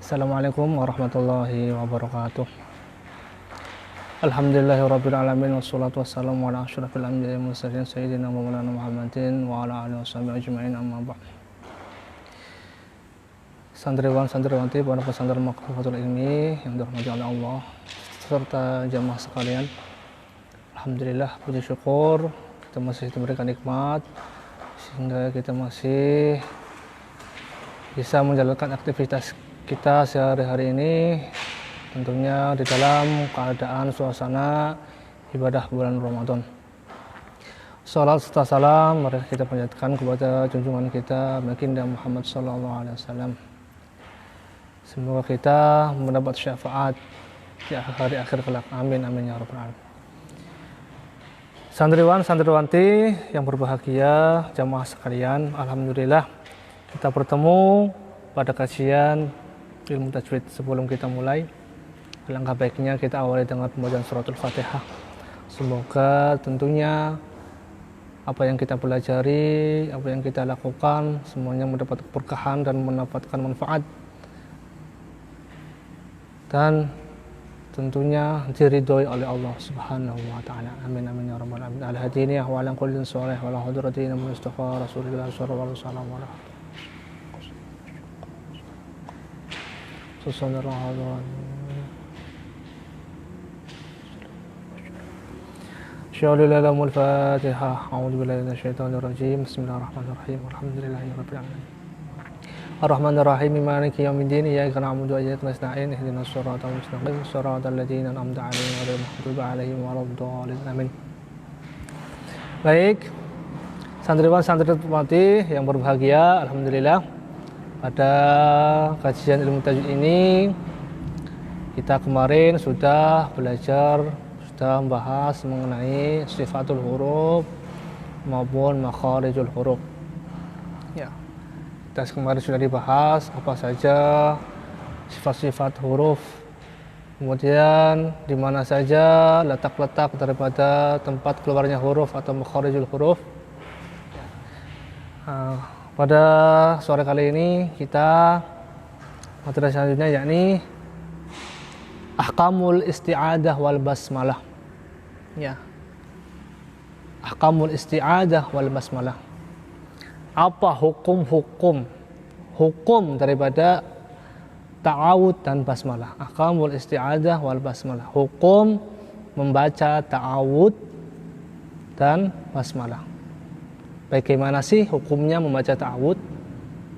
Assalamualaikum warahmatullahi wabarakatuh. Alhamdulillahirabbil alamin wassalatu wassalamu ala asyrafil anbiya'i wal mursalin sayyidina wa maulana Muhammadin wa ala alihi washabihi ajmain amma ba'd. Santriwan santriwati pada pesantren Maktabatul Ilmi yang dirahmati oleh Allah serta jamaah sekalian. Alhamdulillah, puji syukur kita masih diberikan nikmat sehingga kita masih bisa menjalankan aktivitas kita sehari-hari ini, tentunya di dalam keadaan suasana ibadah bulan Ramadan. Salat serta salam mari kita panjatkan kepada junjungan kita baginda Muhammad SAW. Semoga kita mendapat syafaat di hari akhir kelak. Amin amin ya rabbal alamin. Santriwan santriwanti yang berbahagia, jamaah sekalian, alhamdulillah kita bertemu pada kajian ilmu tajwid. Sebelum kita mulai, alangkah baiknya kita awali dengan pembacaan suratul Fatihah. Semoga tentunya apa yang kita pelajari, apa yang kita lakukan, semuanya mendapat keberkahan dan mendapatkan manfaat, dan tentunya diridhoi oleh Allah Subhanahu wa taala. Amin amin ya rabbal alamin. Al-hadiniyah wa ala kullin shalih wa la hadratina Mustafa Rasulullah sallallahu alaihi wasallam. Syaulilalamul Fatihah. A'udzubillahi minasyaitonirrajim. Bismillahirrahmanirrahim. Alhamdulillahirabbil alamin. Ar-Rahmanir-Rahim. Maliki yaumiddin. Iyyaka na'budu wa iyyaka nasta'in. Ihdinas siratal mustaqim. Shiratal ladzina an'amta 'alaihim ghairil maghdubi 'alaihim waladdallin. Amin. Baik, santriwan santriwati yang berbahagia, alhamdulillah pada kajian ilmu tajwid ini kita kemarin sudah belajar, sudah membahas mengenai sifatul huruf maupun makharijul huruf. Ya, kita kemarin sudah dibahas apa saja sifat-sifat huruf, kemudian di mana saja letak-letak daripada tempat keluarnya huruf atau makharijul huruf. Pada sore kali ini kita materi selanjutnya yakni ahkamul isti'adah wal basmalah. Ya. Ahkamul isti'adah wal basmalah. Apa hukum daripada ta'awud dan basmalah? Ahkamul isti'adah wal basmalah. Hukum membaca ta'awud dan basmalah. Bagaimana sih hukumnya membaca ta'awud?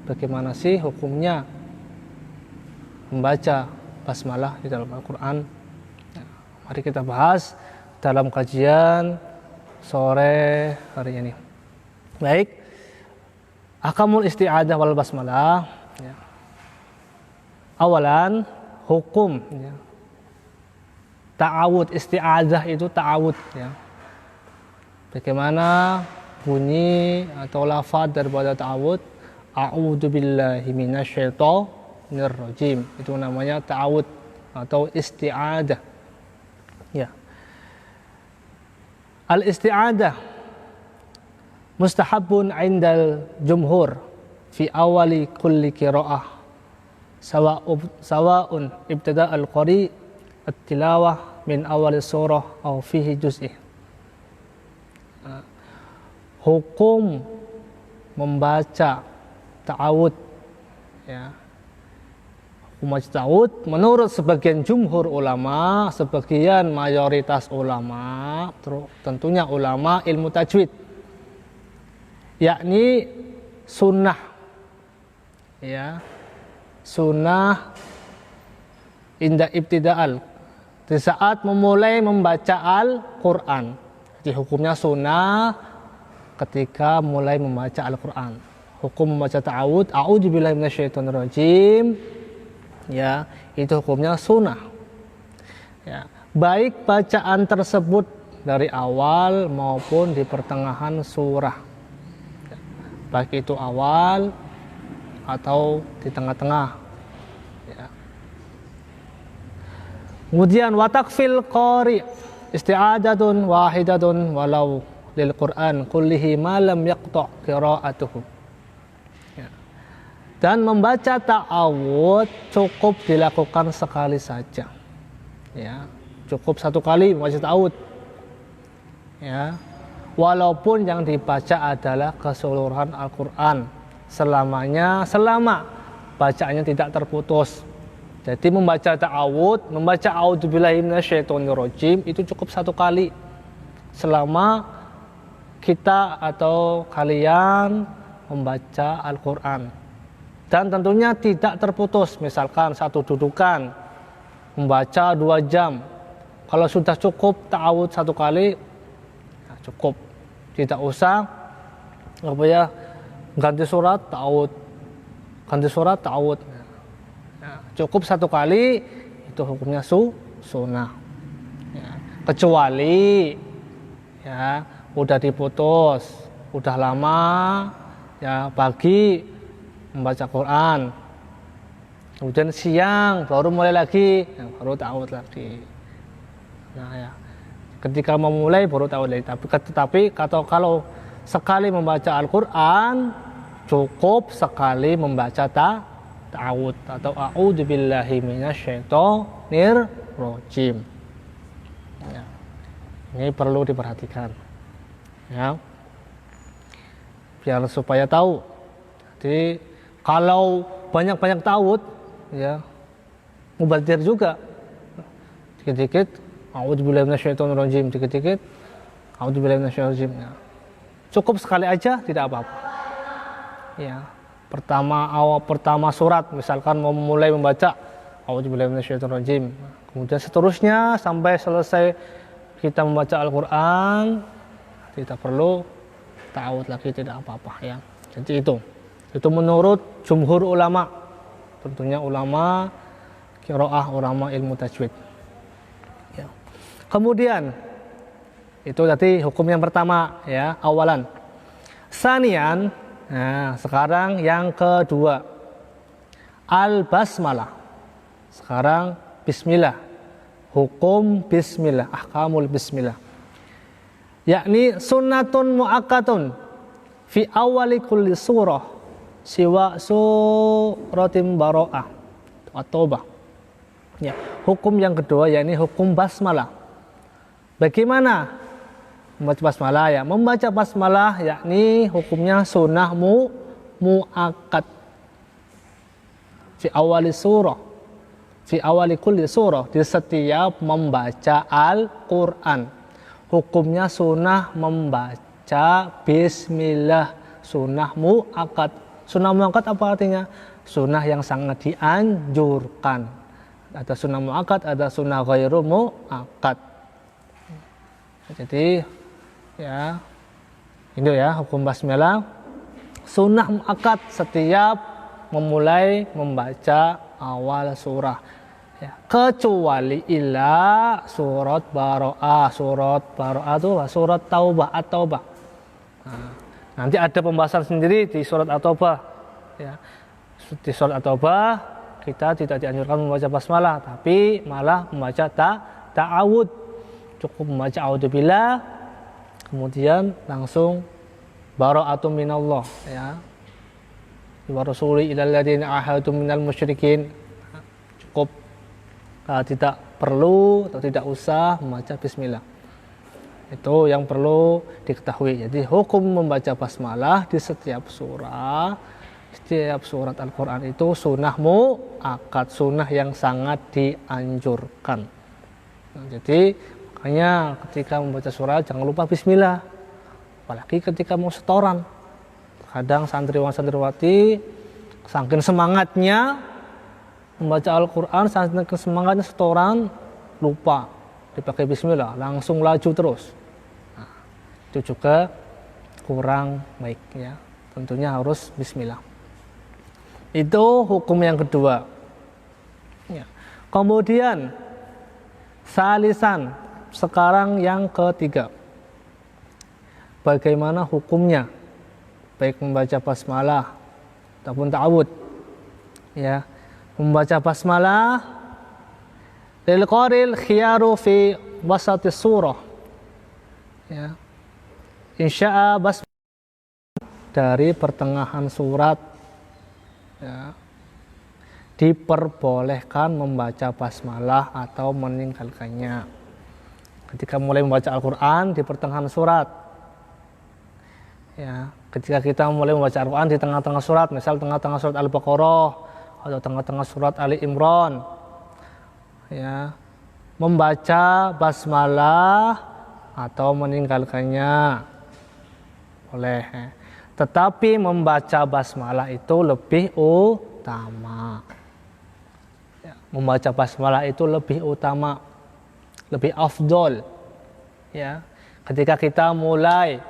Bagaimana sih hukumnya membaca basmalah di dalam Al-Quran? Mari kita bahas dalam kajian sore hari ini. Baik, ahkamul isti'adah wal basmalah. Ya. Awalan, hukum. Ya. Ta'awud, isti'adah itu ta'awud. Ya. Bagaimana bunyi atau lafaz daripada ta'awud? A'udzu billahi minasyaitonir rajim. Itu namanya ta'awud atau isti'adah. Ya. Al-isti'adah mustahabun 'indal jumhur fi awali kulli qira'ah sawa'un ibtada' al-qari at-tilawah min awali surah aw fihi juz'i. Hukum membaca ta'awud, ya. Hukum membaca ta'awud menurut sebagian jumhur ulama, sebagian mayoritas ulama, tentunya ulama ilmu tajwid, yakni sunnah, ya, sunnah inda ibtida'al, di saat memulai membaca Al-Quran. Jadi hukumnya sunnah ketika mulai membaca Al-Quran. Hukum membaca ta'awud, a'udzubillahi minasyaitonirrajim, ya, itu hukumnya sunnah. Ya, baik bacaan tersebut dari awal maupun di pertengahan surah. Ya, baik itu awal atau di tengah-tengah. Ya. Kemudian watakfil qari isti'adatun wahidatun walau lil Quran kullihi ma lam yaqta' qira'atuhu. Ya. Dan membaca ta'awud cukup dilakukan sekali saja. Ya, cukup satu kali membaca ta'awud. Ya. Walaupun yang dibaca adalah keseluruhan Al-Qur'an. Selama bacaannya tidak terputus. Jadi membaca ta'awud, membaca a'udzubillahi minasyaitonirrajim itu cukup satu kali. Selama kita atau kalian membaca Al-Qur'an. Dan tentunya tidak terputus. Misalkan satu dudukan membaca 2 jam. Kalau sudah cukup ta'awud satu kali, ya cukup. Tidak usah ganti surat ta'awud, ganti surat ta'awud. Ya, cukup satu kali, itu hukumnya sunnah. Ya, kecuali ya udah diputus, udah lama ya pagi membaca Quran, kemudian siang baru mulai lagi, ya, baru ta'awud lagi. Nah ya, ketika memulai baru ta'awud lagi. Tapi kalau sekali membaca Al-Quran cukup sekali membaca ta'awud atau a'udzubillahi minasyaitonirrajim. Ya, ini perlu diperhatikan. Ya, biar supaya tahu. Jadi kalau banyak-banyak ta'awud, ya mubadir juga. Dikit-dikit, a'udzubillahi minasyaitonirrajim, dikit-dikit, a'udzubillahi minasyaitonirrajim. Ya. Cukup sekali aja, tidak apa-apa. Ya, pertama surat, misalkan mau mulai membaca, a'udzubillahi minasyaitonirrajim. Kemudian seterusnya sampai selesai kita membaca Al-Quran, tidak perlu ta'awud lagi, tidak apa-apa. Ya, jadi itu menurut jumhur ulama, tentunya ulama qiraah, ulama ilmu tajwid. Ya. Kemudian itu tadi hukum yang pertama, ya, awalan. Sanian, nah sekarang yang kedua, al-basmalah. Sekarang bismillah, hukum bismillah, ahkamul bismillah. Yakni sunnatun muakkatun fi awali kulli surah siwa suratim baro'ah atau Taubah. Ya, hukum yang kedua yakni hukum basmalah. Bagaimana membaca basmalah? Ya, membaca basmalah yakni hukumnya sunnah muakkad fi awali surah, fi awali kulli surah, di setiap membaca Al-Qur'an. Hukumnya sunnah membaca bismillah, sunnah muakkad. Sunnah muakkad apa artinya? Sunnah yang sangat dianjurkan. Ada sunnah muakkad, ada sunnah ghairu muakkad. Jadi ya, itu ya hukum basmalah. Sunnah muakkad setiap memulai membaca awal surah. Ya, kecuali illa surat baro'ah. Surat baro'ah itu surat taubah atau Taubah. Nah, nanti ada pembahasan sendiri di surat At-Taubah. Ya. Di surat At-Taubah kita tidak dianjurkan membaca basmalah, tapi malah membaca ta'awud. Cukup membaca a'udzubillah, kemudian langsung bara'atun minallah, ya. Wa rasuli ilal ladzina ahadtum minal musyrikin. Cukup, tidak perlu atau tidak usah membaca bismillah. Itu yang perlu diketahui. Jadi hukum membaca basmalah di setiap surah, setiap surat Al-Quran itu sunnah muakkad, sunnah yang sangat dianjurkan. Nah, jadi makanya ketika membaca surat jangan lupa bismillah. Apalagi ketika mau setoran. Kadang santriwan-santriwati saking semangatnya membaca Al-Quran, saking semangatnya setoran, lupa dipakai bismillah, langsung laju terus. Nah, itu juga kurang baik, ya. Tentunya harus bismillah. Itu hukum yang kedua. Ya. Kemudian salisan, sekarang yang ketiga. Bagaimana hukumnya? Baik membaca basmalah ataupun ta'awud. Ya. Membaca basmalah lil qaril khiyaru fi wasati surah. Ya. Insya'a basmalah dari pertengahan surat. ya, diperbolehkan membaca basmalah atau meninggalkannya. Ketika mulai membaca Al-Quran di pertengahan surat, ya, ketika kita mulai membaca Al-Quran di tengah-tengah surat, misal tengah-tengah surat Al-Baqarah atau tengah-tengah surat Ali Imran, ya, membaca basmalah atau meninggalkannya boleh, tetapi membaca basmalah itu lebih utama. Ya, membaca basmalah itu lebih utama, lebih afdol. Ya, ketika kita mulai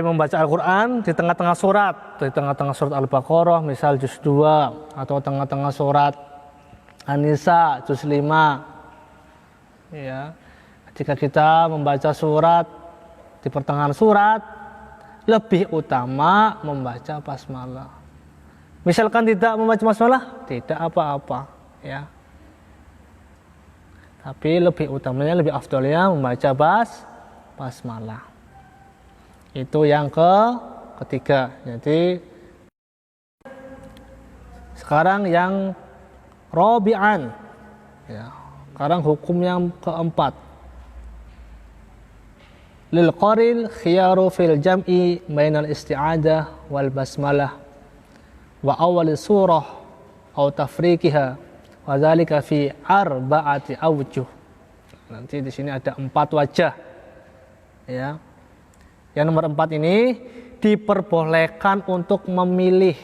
membaca Al-Quran di tengah-tengah surat Al-Baqarah, misal juz 2 atau tengah-tengah surat An-Nisa juz 5. Ya, ketika kita membaca surat di pertengahan surat, lebih utama membaca basmalah. Misalkan tidak membaca basmalah, tidak apa-apa, ya. Tapi lebih utamanya, lebih afdolnya membaca basmalah. Itu yang ketiga. Jadi sekarang yang rabi'an, ya. Sekarang hukum yang keempat. Lil qaril khiyaru fil jam'i bainal isti'adah wal basmalah wa awal surah atau tafriqiha wa dzalika fi arba'ati awjuh. Nanti di sini ada 4 wajah. Ya. Yang nomor 4 ini diperbolehkan untuk memilih.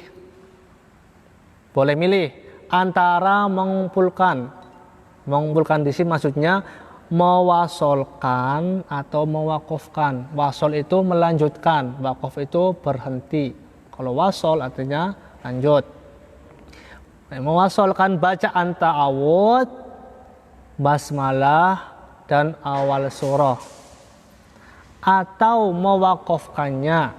Boleh milih antara mengumpulkan di sini maksudnya mewasolkan atau mewakofkan. Wasol itu melanjutkan, wakof itu berhenti. Kalau wasol artinya lanjut. Mewasolkan bacaan ta'awud, basmalah, dan awal surah. Atau mewakofkannya,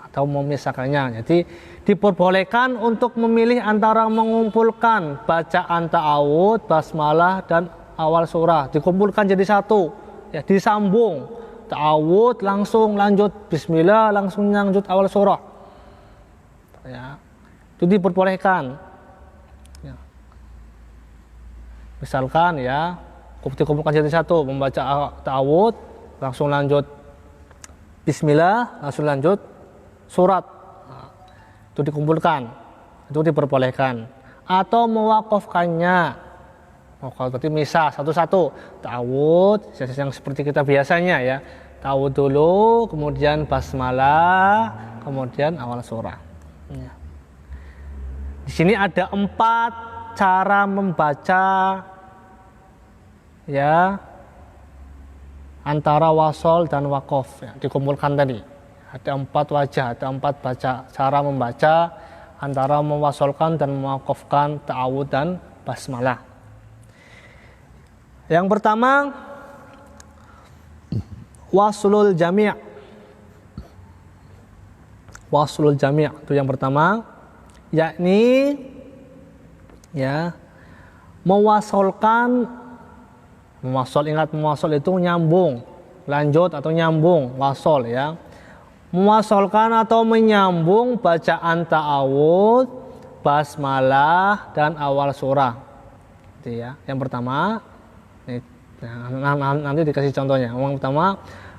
atau memisahkannya. Jadi diperbolehkan untuk memilih antara mengumpulkan bacaan ta'awud, basmalah, dan awal surah, dikumpulkan jadi satu, ya, disambung ta'awud langsung lanjut bismillah, langsung lanjut awal surah, ya, itu diperbolehkan, ya. Misalkan, ya, dikumpulkan jadi satu, membaca ta'awud langsung lanjut bismillah, langsung lanjut surat, nah, itu dikumpulkan, itu diperbolehkan. Atau mewakofkannya. Kalau berarti misah satu-satu, ta'awud yang seperti kita biasanya, ya, ta'awud dulu, kemudian basmalah, kemudian awal surah. Ya. Di sini ada 4 cara membaca, ya, antara wasol dan wakof, ya, dikumpulkan tadi. Ada 4 wajah, ada 4 cara membaca antara mewasolkan dan mewakofkan ta'awud dan basmalah. Yang pertama, waslul jami'. Waslul jami' itu yang pertama, yakni, ya, mewasolkan, ingat mewasol itu nyambung, lanjut atau nyambung, wasol, ya. Mewasolkan atau menyambung bacaan ta'awud, basmalah, dan awal surah. Itu, ya. Yang pertama, nanti dikasih contohnya. Yang pertama,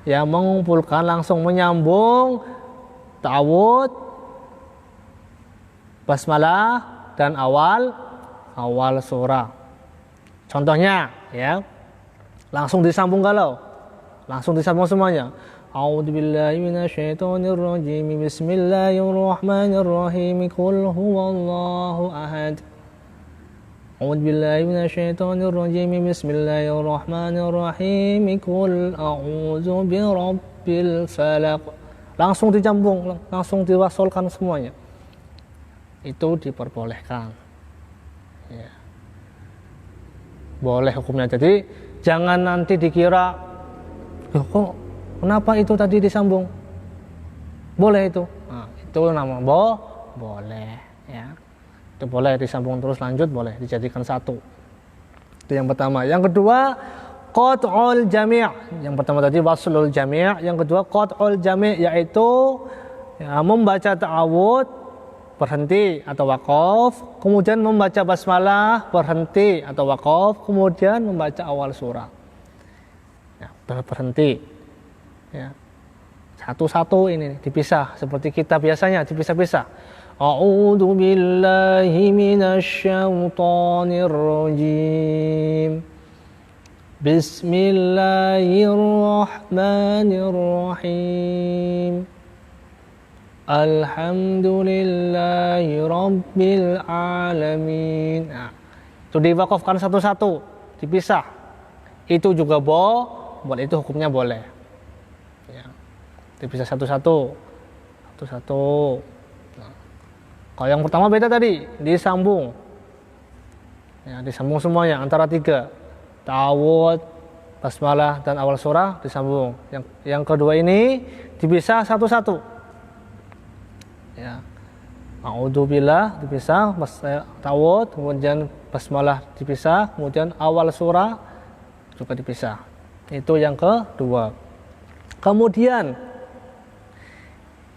ya, mengumpulkan langsung menyambung ta'awud, basmalah, dan awal surah. Contohnya, ya, langsung disambung galau, langsung disambung semuanya. A'udzubillahi minasyaitonirrajim. Bismillahirrahmanirrahim. Qul huwallahu ahad. A'udzubillahi minasyaitonirrajim. Bismillahirrahmanirrahim. Qul a'udzu birabbil falaq. Langsung disambung, langsung diwasolkan semuanya. Itu diperbolehkan. Ya. Boleh hukumnya. Jadi jangan nanti dikira, kok kenapa itu tadi disambung? Boleh itu. Nah, itu nama boleh, ya. Itu boleh disambung terus lanjut, boleh dijadikan satu. Itu yang pertama. Yang kedua, qat'ul jami'. Yang pertama tadi waslul jami', yang kedua qat'ul jami', yaitu Ya, membaca ta'awud berhenti atau waqaf, kemudian membaca basmalah berhenti atau waqaf, kemudian membaca awal surah. Ya, berhenti. Ya. Satu-satu ini dipisah seperti kita biasanya dipisah-pisah. A'udzu billahi minasyaitonir rajim. Bismillahirrahmanirrahim. Alhamdulillahi rabbil alamin. Nah, itu diwakafkan satu-satu, dipisah. Itu juga buat itu hukumnya boleh. Ya. Dipisah satu-satu. Nah, kalau yang pertama beda tadi, disambung. Ya, disambung semuanya antara tiga. Ta'awud, basmalah dan awal surah disambung. Yang kedua ini dipisah satu-satu. Ya. A'udzubillah dipisah, ta'awud, kemudian basmalah dipisah, kemudian awal surah juga dipisah. Itu yang kedua. Kemudian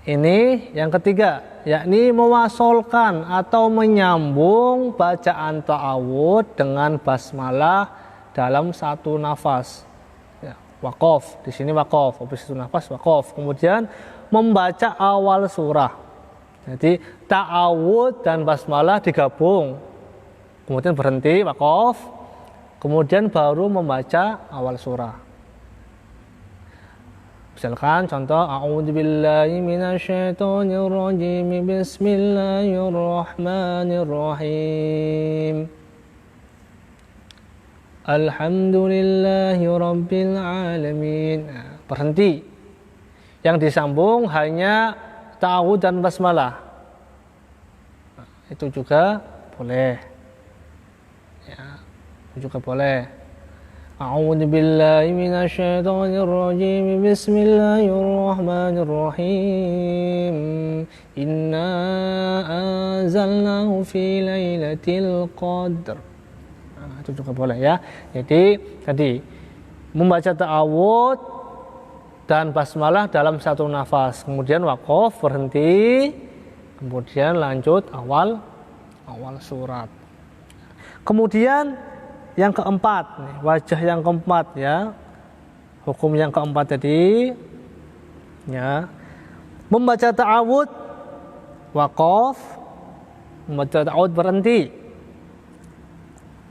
ini yang ketiga, yakni mewasolkan atau menyambung bacaan ta'awud dengan basmalah dalam satu nafas. Ya, waqaf, di sini waqaf, habis itu nafas waqaf. Kemudian membaca awal surah. Jadi ta'awud dan basmalah digabung, kemudian berhenti waqaf, kemudian baru membaca awal surah. Misalkan contoh, a'udzubillahi minasyaitonirrajim, bismillahirrahmanirrahim, alhamdulillahi rabbil alamin. Nah, berhenti. Yang disambung hanya ta'awud dan basmalah. Nah, itu juga boleh. Ya, itu juga boleh. A'udzu billahi minasyaitonir rajim. Bismillahirrahmanirrahim. Inna anzalnahu fi lailatul qadr. Nah, itu juga boleh ya. Jadi tadi membaca ta'awud dan basmalah dalam satu nafas, kemudian waqaf, berhenti, kemudian lanjut awal surat. Kemudian yang keempat, wajah yang keempat ya, hukum yang keempat tadi ya, membaca ta'awud waqaf, membaca ta'awud berhenti,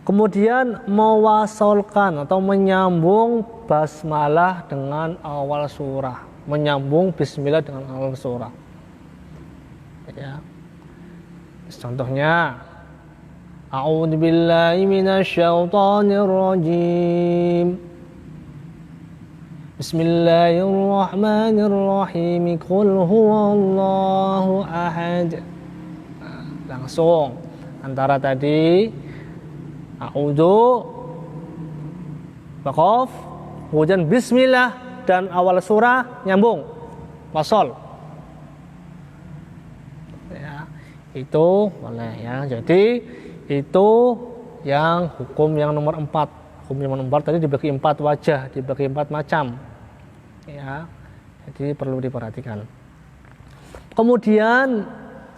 kemudian mewasolkan atau menyambung basmalah dengan awal surah, menyambung bismillah dengan awal surah. Ya. Contohnya, a'udzu billahi minasyaitonir rajim. Bismillahirrahmanirrahim. Qul huwallahu ahad. Nah, langsung antara tadi a'udzu waqaf, kemudian bismillah dan awal surah nyambung wasol. Ya, itu boleh ya. Jadi itu yang hukum yang nomor 4. Hukum yang nomor 4 tadi dibagi 4 wajah, dibagi 4 macam. Ya. Jadi perlu diperhatikan. Kemudian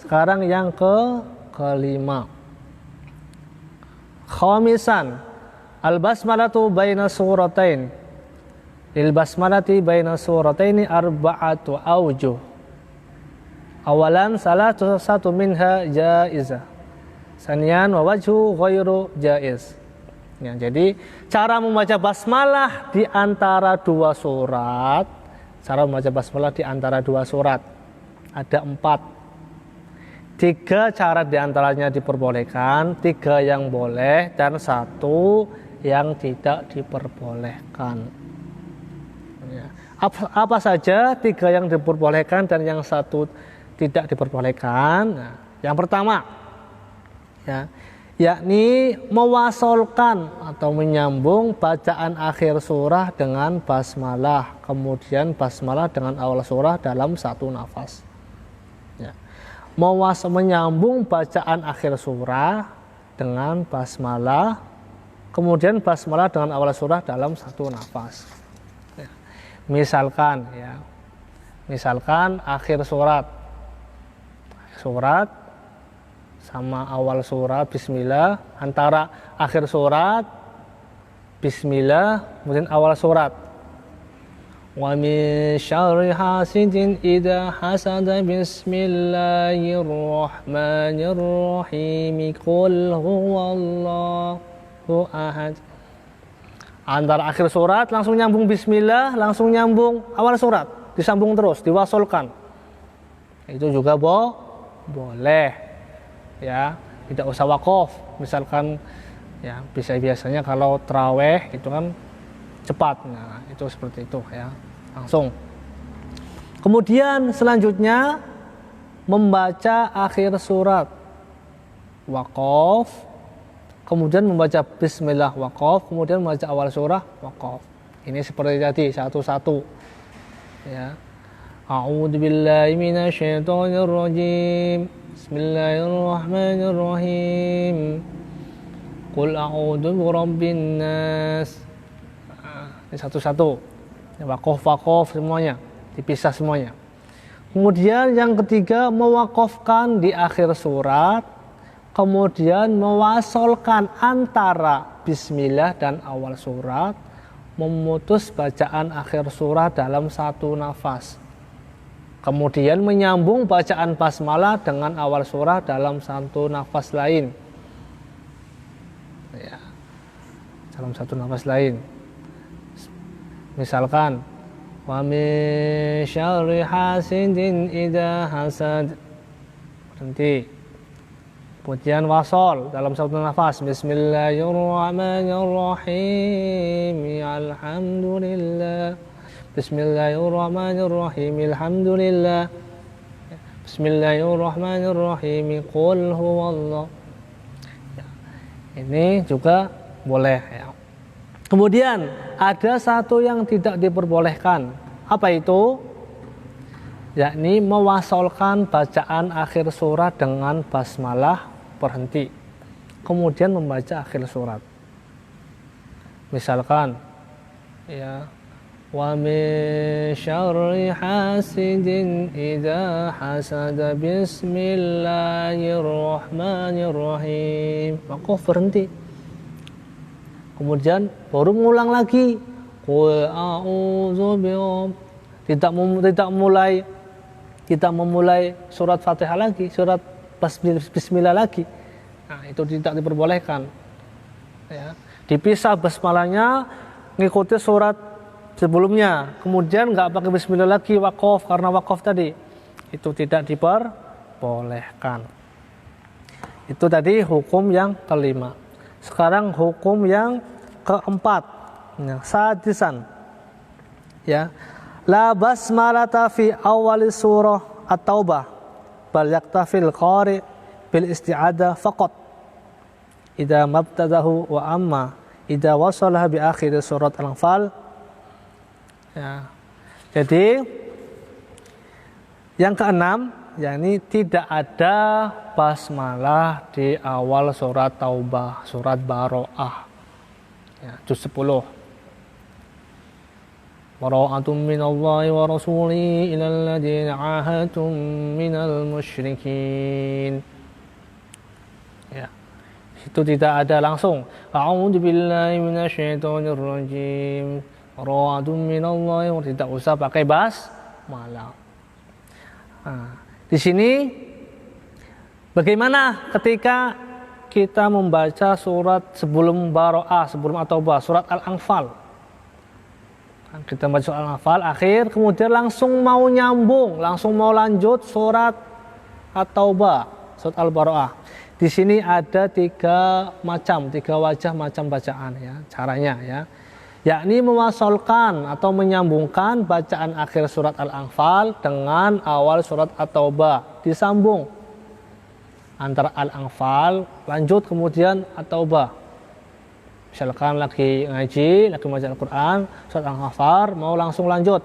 sekarang yang kelima. Khamisan, al-basmalatu baina suratain. Lil basmalati baina surataini arba'atu awjuh. Awalan satu minha jaizah. Saniyan wa wajhu ghairu jaiz. Ya, jadi cara membaca basmalah di antara dua surat, ada 4. 3 cara diantaranya diperbolehkan, 3 yang boleh, dan 1 yang tidak diperbolehkan. Ya. Apa saja 3 yang diperbolehkan dan yang 1 tidak diperbolehkan? Nah, yang pertama, ya, yakni mewasolkan atau menyambung bacaan akhir surah dengan basmalah, kemudian basmalah dengan awal surah dalam satu nafas. Ya. Menyambung bacaan akhir surah dengan basmalah, kemudian basmalah dengan awal surah dalam satu nafas. Ya. Misalkan akhir surat surat sama awal surat bismillah, antara akhir surat bismillah, kemudian awal surat. Wa min syarri hasidin idza hasada bismillahirrahmanirrahim qul huwallahu ahad. Antara akhir surat langsung nyambung bismillah, langsung nyambung awal surat, disambung terus, diwasolkan. Itu juga boleh. Ya, tidak usah waqaf. Misalkan ya biasanya kalau tarawih itu kan cepat. Nah, itu seperti itu ya. Langsung. Kemudian selanjutnya membaca akhir surat waqaf, kemudian membaca bismillah waqaf, kemudian membaca awal surah waqaf. Ini seperti tadi satu-satu. Ya. A'udzu billahi minasyaitonir rajim. Bismillahirrahmanirrahim. Qul a'udzu birabbin nas. Ini satu-satu. Waqaf semuanya, dipisah semuanya. Kemudian yang ketiga mewaqafkan di akhir surat, kemudian mewasolkan antara bismillah dan awal surat, memutus bacaan akhir surat dalam satu nafas. Kemudian menyambung bacaan basmalah dengan awal surah dalam satu nafas lain. Ya, dalam satu nafas lain. Misalkan, wa min syarri hasidin idza hasad. Berhenti. Kemudian wasol dalam satu nafas. Bismillahirrahmanirrahim. Alhamdulillah. Bismillahirrahmanirrahim. Alhamdulillah. Bismillahirrahmanirrahim. Qul huwallah. Ya, ini juga boleh ya. Kemudian ada satu yang tidak diperbolehkan. Apa itu? Yakni mewasolkan bacaan akhir surat dengan basmalah, berhenti. Kemudian membaca akhir surat. Misalkan ya, wa min syarri hasidin idza hasada bismillahirrahmanirrahim. Maka berhenti. Kemudian baru mengulang lagi. Qul a'udzu birabb. Tidak memulai surat Fatihah lagi, surat bismillah lagi. Nah, itu tidak diperbolehkan. Ya. Dipisah basmalahnya, ngikuti surat sebelumnya. Kemudian nggak pakai bismillah lagi, waqaf karena waqaf tadi. Itu tidak diperbolehkan. Itu tadi hukum yang kelima. Sekarang hukum yang keempat, sadisan. Ya. La basmalata fi awal surah At-Taubah, bal yaktafil qari bil isti'adah faqat. Idza mabtadahu wa amma idza wasalah bi akhir surat Al-Anfal. Ya. Jadi yang keenam, yakni tidak ada basmalah di awal surat Taubah, surat Baro'ah. Ya, juz 10. Bara'atun minallahi wa rasulihi ilal ladzina 'ahadtum minal musyrikin. Ya. Itu tidak ada langsung. A'udzu billahi minasyaitonir rajim. Bara'atun minallahi, tidak usah pakai basmalah. Nah, di sini bagaimana ketika kita membaca surat sebelum Baro'ah, sebelum At-Taubah, surat Al-Anfal. Kita baca surat Al-Anfal akhir, kemudian langsung mau nyambung, langsung mau lanjut surat At-Taubah, surat Al-Baro'ah. Di sini ada tiga wajah macam bacaan ya, caranya ya. Yakni mewasolkan atau menyambungkan bacaan akhir surat Al-Anfal dengan awal surat At-Taubah, disambung antara Al-Anfal lanjut kemudian At-Taubah. Misalkan lagi ngaji, lagi baca Al-Quran, surat Al-Anfal mau langsung lanjut.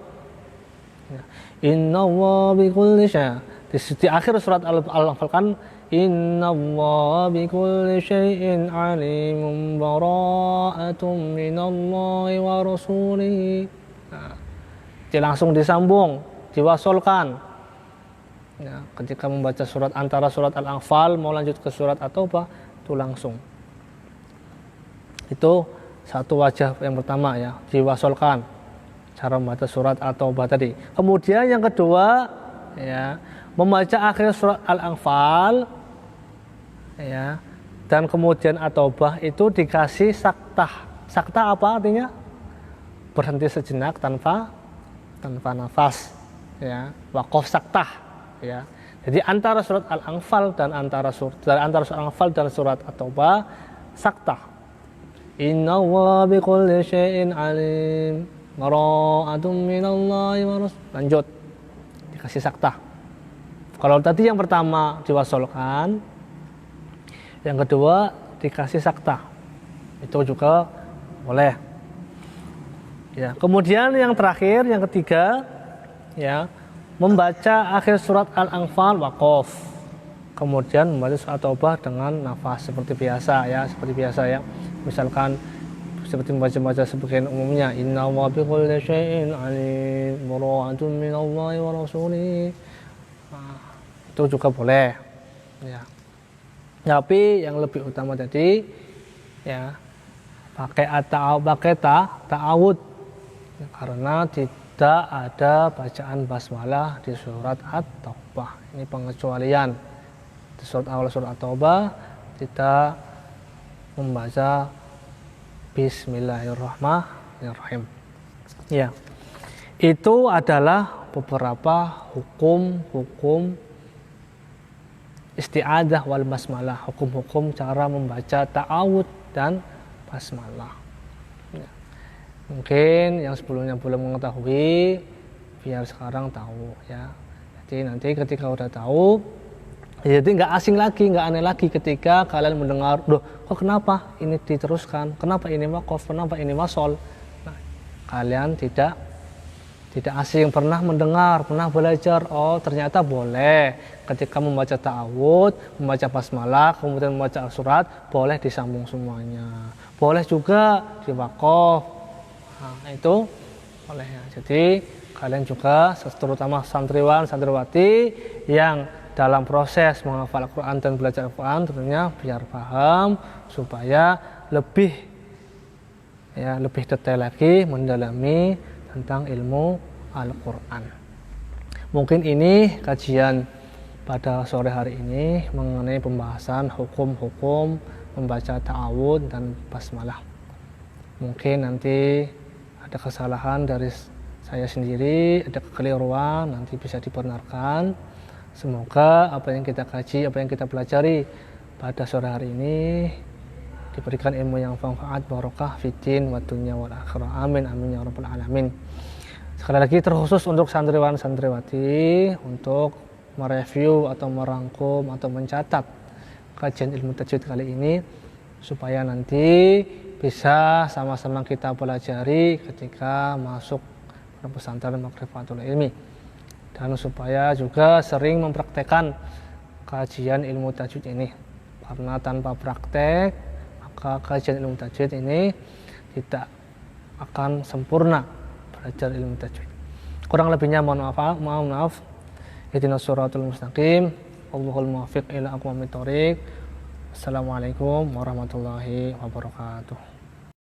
Innallaha bikulli syai'. Di akhir surat Al-Anfal kan innallaha bikulli syai'in alimun bara'atun minallahi wa rasulihi. Nah, langsung disambung, diwasolkan. Ya, ketika membaca surat antara surat Al-Anfal mau lanjut ke surat At-Taubah itu langsung. Itu satu wajah yang pertama ya, diwasolkan cara membaca surat At-Taubah tadi. Kemudian yang kedua ya, membaca akhir surat Al-Anfal ya, dan kemudian At-Taubah itu dikasih saktah. Saktah apa artinya? Berhenti sejenak tanpa nafas ya, waqaf saktah ya. Jadi antara surat Al-Anfal dan antara surat Al-Anfal dan surat At-Taubah saktah. Inna wa bikulli syai'in alim mara'atun minallahi wa rasul. Lanjut dikasih saktah. Kalau tadi yang pertama diwasolkan, yang kedua dikasih saktah, itu juga boleh ya. Kemudian yang terakhir, yang ketiga ya, membaca akhir surat Al-Anfal waqaf, kemudian membaca surat Taubah dengan nafas seperti biasa ya, misalkan seperti membaca sebagian umumnya, inna wa bikulli syai'in alim bara'atun minallahi wa rasulih. Itu juga boleh ya. Tapi yang lebih utama tadi ya, pakai ta'awud ya, karena tidak ada bacaan basmalah di surat At-Taubah. Ini pengecualian. Di surat awal surat At-Taubah tidak membaca Bismillahirrahmanirrahim. Ya, itu adalah beberapa hukum isti'adzah wal basmalah, hukum-hukum cara membaca ta'awud dan basmalah. Ya. Mungkin yang sebelumnya belum mengetahui, biar sekarang tahu ya. Jadi nanti ketika udah tahu, jadi nggak asing lagi, nggak aneh lagi ketika kalian mendengar, loh kok kenapa ini diteruskan, kenapa ini waqaf, kenapa ini wasol. Nah, kalian tidak asing, pernah mendengar, pernah belajar, oh ternyata boleh ketika membaca ta'awud, membaca basmalah, kemudian membaca surat, boleh disambung semuanya, boleh juga diwaqaf. Nah, itu boleh ya. Jadi kalian juga, terutama santriwan, santriwati yang dalam proses menghafal Al-Quran dan belajar Al-Quran, tentunya biar paham supaya lebih detail lagi mendalami tentang ilmu Al-Quran. Mungkin ini kajian pada sore hari ini mengenai pembahasan hukum-hukum membaca ta'awud dan basmalah. Mungkin nanti ada kesalahan dari saya sendiri, ada kekeliruan, nanti bisa dibenarkan. Semoga apa yang kita kaji, apa yang kita pelajari pada sore hari ini diberikan ilmu yang manfaat, barokah fiddin wa dunya wal akhirah. Amin amin ya rabbal alamin. Sekali lagi terkhusus untuk santriwan santriwati untuk mereview atau merangkum atau mencatat kajian ilmu tajwid kali ini supaya nanti bisa sama-sama kita pelajari ketika masuk pesantren Makrifatul Ilmi, dan supaya juga sering mempraktekkan kajian ilmu tajwid ini, karena tanpa praktek maka kajian ilmu tajwid ini tidak akan sempurna belajar ilmu tajwid. Kurang lebihnya mohon maaf. Ihdinas shiratal mustaqim. Wallahul muwaffiq ila aqwamit thoriq. Assalamualaikum warahmatullahi wabarakatuh.